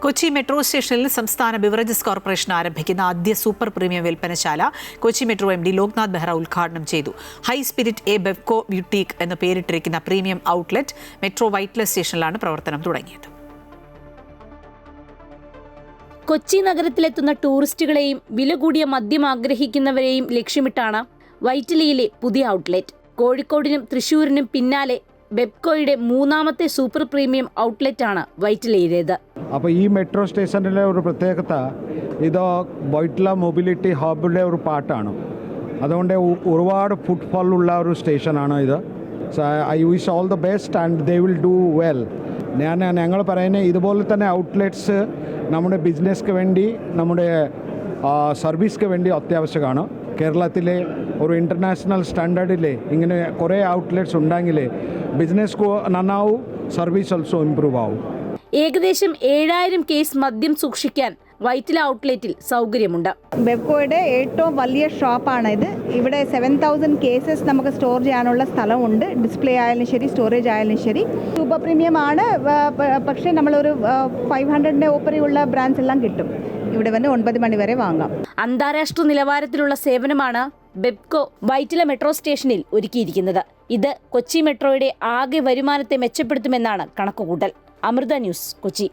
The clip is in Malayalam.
കൊച്ചി മെട്രോ സ്റ്റേഷനിൽ സംസ്ഥാന ബിവറേജസ് കോർപ്പറേഷൻ ആരംഭിക്കുന്ന ആദ്യ സൂപ്പർ പ്രീമിയം വിൽപ്പനശാല കൊച്ചി മെട്രോ MD ലോക്നാഥ് ബെഹ്റ ഉദ്ഘാടനം ചെയ്തു. High spirit a Bevco boutique എന്ന് പേരിട്ടിരിക്കുന്ന പ്രീമിയം ഔട്ട്ലെറ്റ് മെട്രോ വൈറ്റ്ല സ്റ്റേഷനിലാണ് പ്രവർത്തനം തുടങ്ങിയത്. കൊച്ചി നഗരത്തിലെത്തുന്ന ടൂറിസ്റ്റുകളെയും വില കൂടിയ മദ്യം ആഗ്രഹിക്കുന്നവരെയും ലക്ഷ്യമിട്ടാണ് വൈറ്റിലയിലെ പുതിയ ഔട്ട്ലെറ്റ്. കോഴിക്കോടിനും തൃശൂരിനും പിന്നാലെ ബെബ്കോയുടെ മൂന്നാമത്തെ സൂപ്പർ പ്രീമിയം ഔട്ട്ലെറ്റാണ് വൈറ്റിലയിലേത്. അപ്പോൾ ഈ മെട്രോ സ്റ്റേഷനിലെ ഒരു പ്രത്യേകത ഇത് വൈറ്റില മൊബിലിറ്റി ഹബിലെ ഒരു പാർട്ടാണ്. അതുകൊണ്ട് ഒരുപാട് ഫുട്ഫോൾ ഉള്ള ഒരു സ്റ്റേഷനാണ് ഇത്. So I wish all the best and they will do well. ഞങ്ങൾ പറയുന്നത് ഇതുപോലെ തന്നെ ഔട്ട്ലെറ്റ്സ് നമ്മുടെ ബിസിനസ്ക്ക് വേണ്ടി, നമ്മുടെ സർവീസ്ക്ക് വേണ്ടി അത്യാവശ്യമാണ്. കേരളത്തിലെ ഒരു ഇൻ്റർനാഷണൽ സ്റ്റാൻഡേർഡിലെ ഇങ്ങനെ കുറേ ഔട്ട്ലെറ്റ്സ് ഉണ്ടെങ്കിൽ ബിസിനസ് നന്നാവും, സർവീസ് ഓൾസോ ഇംപ്രൂവ് ആവും. ഏകദേശം 7000 കേസ് മദ്യം സൂക്ഷിക്കാൻ വൈറ്റില ഔട്ട്ലെറ്റിൽ സൗകര്യമുണ്ട്. ബെബ്കോയുടെ ഏറ്റവും വലിയ ഷോപ്പാണ് ഇത്. ഇവിടെ 7000 കേസസ് നമുക്ക് സ്റ്റോർ ചെയ്യാനുള്ള സ്ഥലമുണ്ട്. ഡിസ്പ്ലേ ആയാലും ശരി, സ്റ്റോറേജ് ആയാലും ശരി. സൂപ്പർ പ്രീമിയം ആണ്, പക്ഷേ നമ്മളൊരു 500ന്റെ ഓപ്പറിയുള്ള ബ്രാൻഡ്സ് എല്ലാം കിട്ടും. ഇവിടെ വന്ന് 9 മണി വരെ വാങ്ങാം. അന്താരാഷ്ട്ര നിലവാരത്തിലുള്ള സേവനമാണ് ബെബ്കോ വൈറ്റില മെട്രോ സ്റ്റേഷനിൽ ഒരുക്കിയിരിക്കുന്നത്. ഇത് കൊച്ചി മെട്രോയുടെ ആകെ വരുമാനത്തെ മെച്ചപ്പെടുത്തുമെന്നാണ് കണക്കുകൂട്ടൽ. അമൃത ന്യൂസ്, കൊച്ചി.